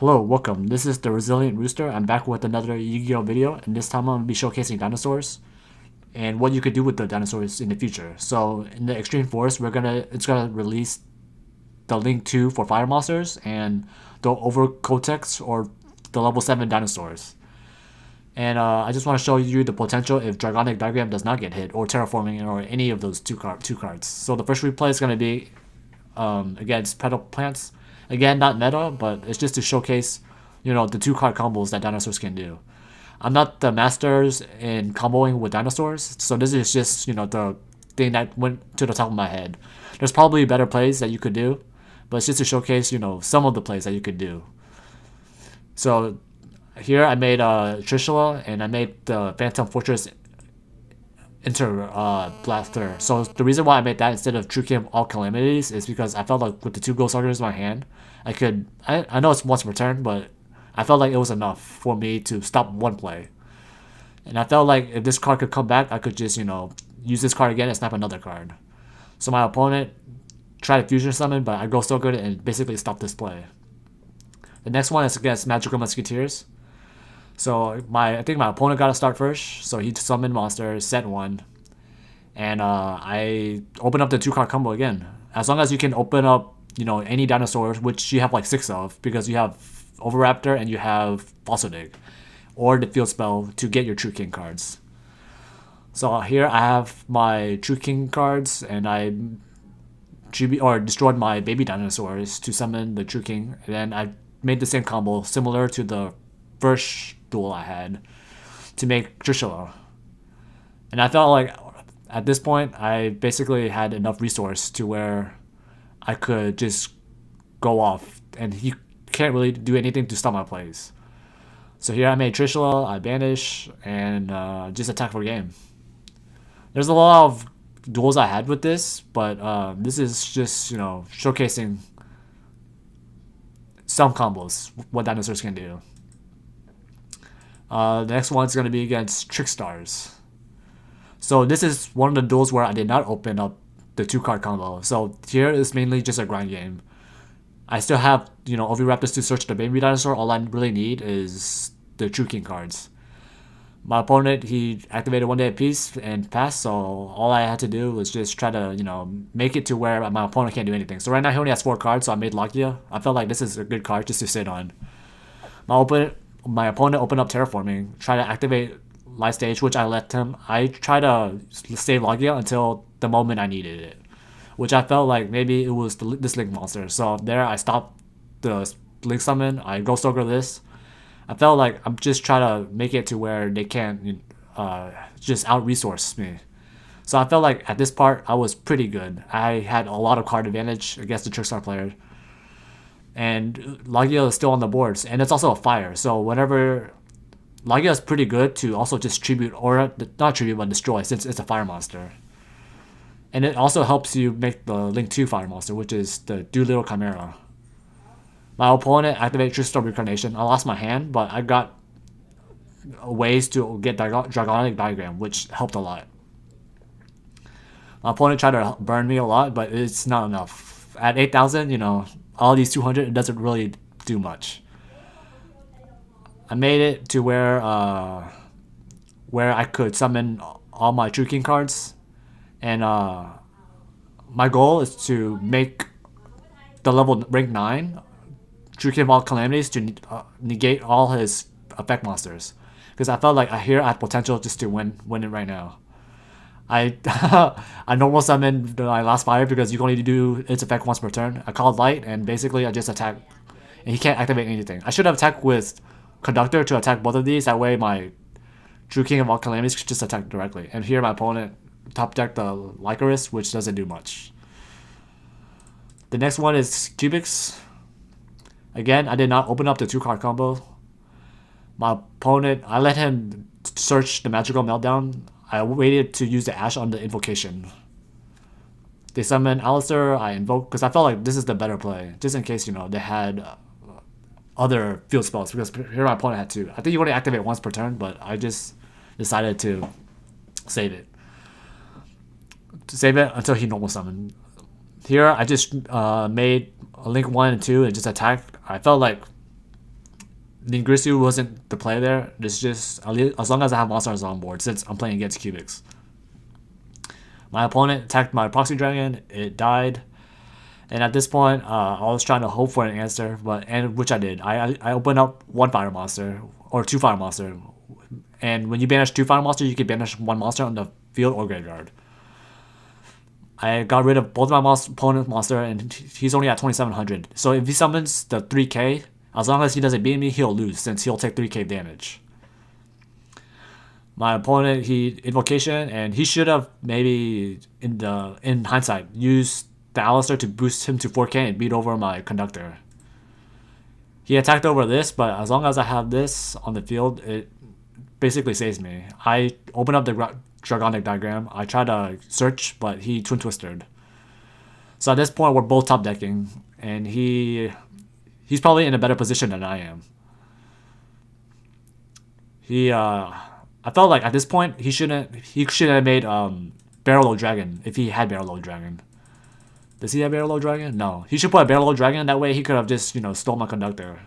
Hello, welcome. This is the Resilient Rooster. I'm back with another Yu-Gi-Oh video, and this time I'm going to be showcasing dinosaurs and what you could do with the dinosaurs in the future. So in the Extreme Force, it's gonna release the Link 2 for Fire Monsters and the Over Cotex or the level 7 dinosaurs. And I just want to show you the potential if Dragonic Diagram does not get hit, or Terraforming, or any of those two cards. So the first replay is going to be against Petal Plants. Again, not meta, but it's just to showcase, the 2-card combos that dinosaurs can do. I'm not the masters in comboing with dinosaurs, so this is just, the thing that went to the top of my head. There's probably better plays that you could do, but it's just to showcase, some of the plays that you could do. So here I made Trishula, and I made the Phantom Fortress Blaster. So the reason why I made that instead of True King of All Calamities is because I felt like with the 2 Ghost Hunters in my hand, I know it's once per turn, but I felt like it was enough for me to stop one play. And I felt like if this card could come back, I could just, use this card again and snap another card. So my opponent tried to fusion summon, but I go so good and basically stopped this play. The next one is against Magical Musketeers. So I think my opponent got to start first, so he summoned monsters, set 1. And I open up the 2-card combo again. As long as you can open up, any dinosaurs, which you have like 6 of, because you have Overraptor and you have Fossil Dig, or the field spell to get your True King cards. So here I have my True King cards, and I destroyed my baby dinosaurs to summon the True King, and then I made the same combo similar to the first duel I had to make Trishula. And I felt like at this point I basically had enough resource to where I could just go off, and he can't really do anything to stop my plays. So here I made Trishula, I banish, and just attack for game. There's a lot of duels I had with this, but this is just, showcasing some combos, what dinosaurs can do. The next one's going to be against Trickstars. So this is one of the duels where I did not open up the 2-card combo. So here is mainly just a grind game. I still have, Oviraptors to search the baby dinosaur. All I really need is the True King cards. My opponent, he activated 1 day apiece and passed, so all I had to do was just try to, make it to where my opponent can't do anything. So right now he only has 4 cards, so I made Lakia. I felt like this is a good card just to sit on. My opponent opened up Terraforming, tried to activate Light Stage, which I let him. I tried to save Lakia until the moment I needed it, which I felt like maybe it was this Link monster. So there I stopped the Link summon, I Ghost Ogre this. I felt like I'm just trying to make it to where they can't just out-resource me. So I felt like at this part I was pretty good. I had a lot of card advantage against the Trickstar player. And Lagia is still on the boards, and it's also a fire. So whenever Lagia is pretty good to also just tribute, or not tribute, but destroy, since it's a fire monster. And it also helps you make the Link 2 fire monster, which is the Doolittle Chimera. My opponent activated Trickstar Reincarnation. I lost my hand, but I got ways to get Dragonic Diagram, which helped a lot. My opponent tried to burn me a lot, but it's not enough. At 8,000, all these 200, it doesn't really do much. I made it to where I could summon all my True King cards, and my goal is to make the level rank 9 True King of All Calamities to negate all his effect monsters, because I felt like I had potential just to win it right now. I normal summoned my last fire because you can only do its effect once per turn. I called light, and basically I just attack, and he can't activate anything. I should have attacked with Conductor to attack both of these. That way my True King of All Calamities could just attack directly. And here my opponent top decked the Lycaris, which doesn't do much. The next one is Cubics. Again, I did not open up the 2-card combo. My opponent, I let him search the Magical Meltdown. I waited to use the Ash on the invocation. They summon Alistair, I invoke, because I felt like this is the better play, just in case, they had other field spells, because here my opponent had 2. I think you only activate once per turn, but I just decided to save it. Until he normal summoned. Here I just made a Link 1 and 2 and just attacked. I felt like Ningirsu wasn't the play there. It's just as long as I have monsters on board, since I'm playing against cubics. My opponent attacked my proxy dragon. It died. And at this point, I was trying to hope for an answer, which I did. I opened up one fire monster or two fire monster, and when you banish two fire monsters, you can banish one monster on the field or graveyard. I got rid of both my opponent's monster, and he's only at 2700. So if he summons the 3k, as long as he doesn't beat me, he'll lose since he'll take 3k damage. My opponent, he invocation, and he should have maybe in hindsight used the Alistair to boost him to 4k and beat over my conductor. He attacked over this, but as long as I have this on the field, it basically saves me. I open up the Dragonic diagram. I try to search, but he twin twisted. So at this point, we're both top decking, and he's probably in a better position than I am. I felt like at this point he should have made Barrel Dragon if he had Barrel Dragon. Does he have Barrel Dragon? No. He should put a Barrel Dragon. That way he could have just, stole my conductor.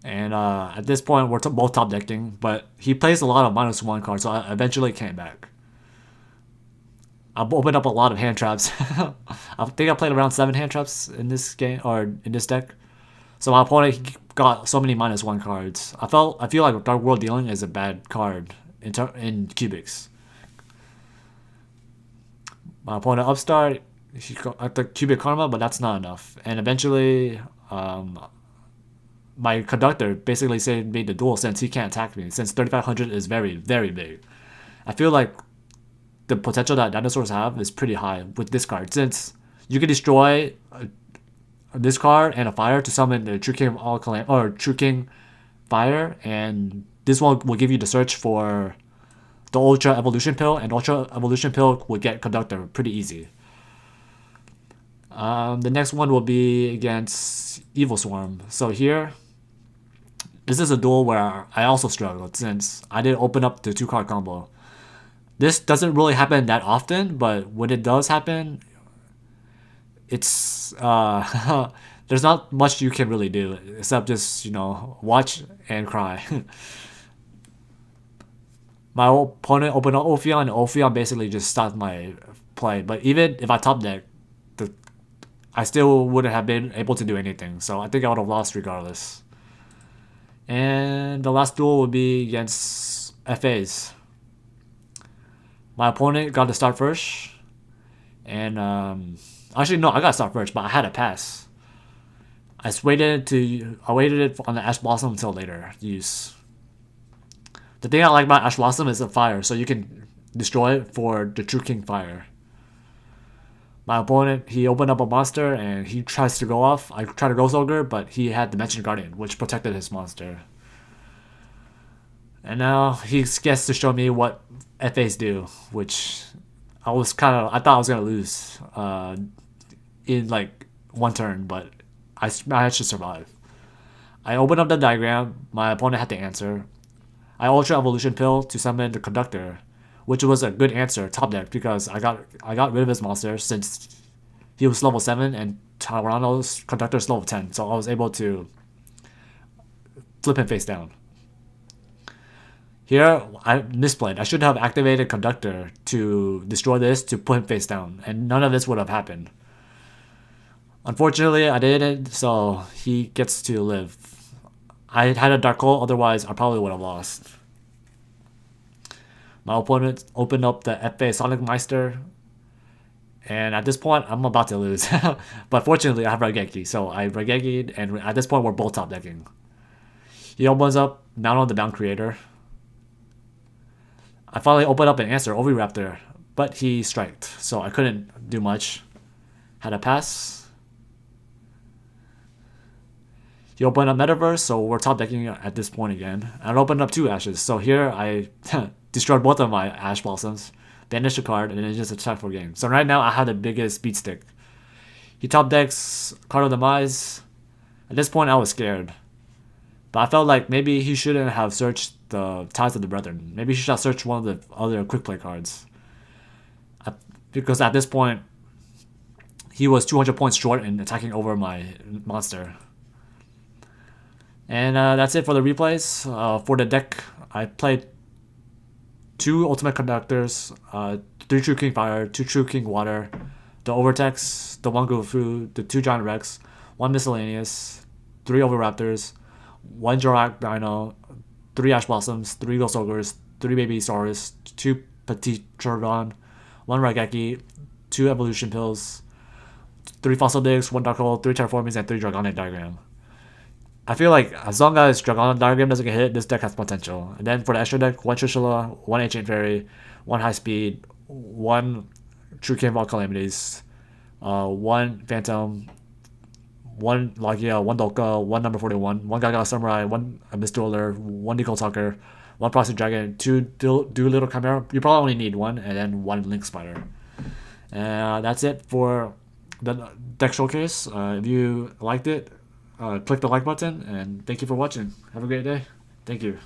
And at this point, we're both top decking. But he plays a lot of -1 cards, so I eventually came back. I've opened up a lot of hand traps. I think I played around 7 hand traps in this game, or in this deck. So my opponent got so many -1 cards. I feel like Dark World Dealing is a bad card in cubics. My opponent upstart, he got the cubic karma, but that's not enough. And eventually, my conductor basically saved me the duel since he can't attack me, since 3500 is very, very big. I feel like the potential that dinosaurs have is pretty high with this card, since you can destroy this card and a fire to summon the True King of all or True King Fire, and this one will give you the search for the Ultra Evolution Pill, and Ultra Evolution Pill will get Conductor pretty easy. The next one will be against Evil Swarm. So here, this is a duel where I also struggled since I didn't open up the 2-card combo. This doesn't really happen that often, but when it does happen, it's there's not much you can really do except just watch and cry. My opponent opened up Ophion, and Ophion basically just stopped my play. But even if I top deck, I still wouldn't have been able to do anything. So I think I would have lost regardless. And the last duel would be against FAs. My opponent got to start first. And actually no, I got to start first, but I had a pass. I waited it on the Ash Blossom until later to use. The thing I like about Ash Blossom is the fire, so you can destroy it for the True King Fire. My opponent, he opened up a monster and he tries to go off. I tried to Ghost Ogre, but he had Dimension Guardian, which protected his monster. And now he gets to show me what FAs do, which I thought I was gonna lose in like one turn, but I managed to survive. I opened up the diagram. My opponent had to answer. I Ultra Evolution Pill to summon the Conductor, which was a good answer top deck because I got rid of his monster since he was level 7 and Toronto's Conductor is level 10, so I was able to flip him face down. Here I misplayed. I should have activated Conductor to destroy this to put him face down, and none of this would have happened. Unfortunately, I didn't, so he gets to live. I had a Dark Hole, otherwise I probably would have lost. My opponent opened up the FA Sonic Meister, and at this point, I'm about to lose. But fortunately, I have Raigeki, so I Raigeki'd, and at this point, we're both top decking. He opens up Mount on the Bound Creator. I finally opened up an answer, Oviraptor, but he striked, so I couldn't do much. Had a pass. He opened up Metaverse, so we're top decking at this point again. And I opened up 2 Ashes, so here I destroyed both of my Ash Blossoms, banished a card, and then just attack for game. So right now I have the biggest beat stick. He top decks Card of Demise. At this point I was scared. But I felt like maybe he shouldn't have searched the Ties of the Brethren. Maybe he should have searched one of the other quick play cards. Because at this point, he was 200 points short in attacking over my monster. And that's it for the replays. For the deck, I played 2 Ultimate Conductors, 3 True King Fire, 2 True King Water, the Overtex, the 1 Gofu, the 2 Giant Rex, 1 Miscellaneous, 3 Overraptors, 1 Jorak Dino, 3 Ash Blossoms, 3 Ghost Ogres, 3 Baby Saurus, 2 Petit Trogon, 1 Raigeki, 2 Evolution Pills, 3 Fossil Digs, 1 Dark Hole, 3 Terraformings, and 3 Dragonic Diagram. I feel like as long as Dragonic Diagram doesn't get hit, this deck has potential. And then for the extra deck, 1 Trishula, 1 Ancient Fairy, 1 High Speed, 1 True King of All Calamities, 1 Phantom, 1 Logia, 1 Dolka, 1 Number 41, 1 Gaga Samurai, 1 Abyss Dueler, 1 Nicole Tucker, 1 Proxy Dragon, 2 Doolittle Chimera. You probably only need 1, and then 1 Link Spider. That's it for the deck showcase. If you liked it, click the like button, and thank you for watching. Have a great day. Thank you.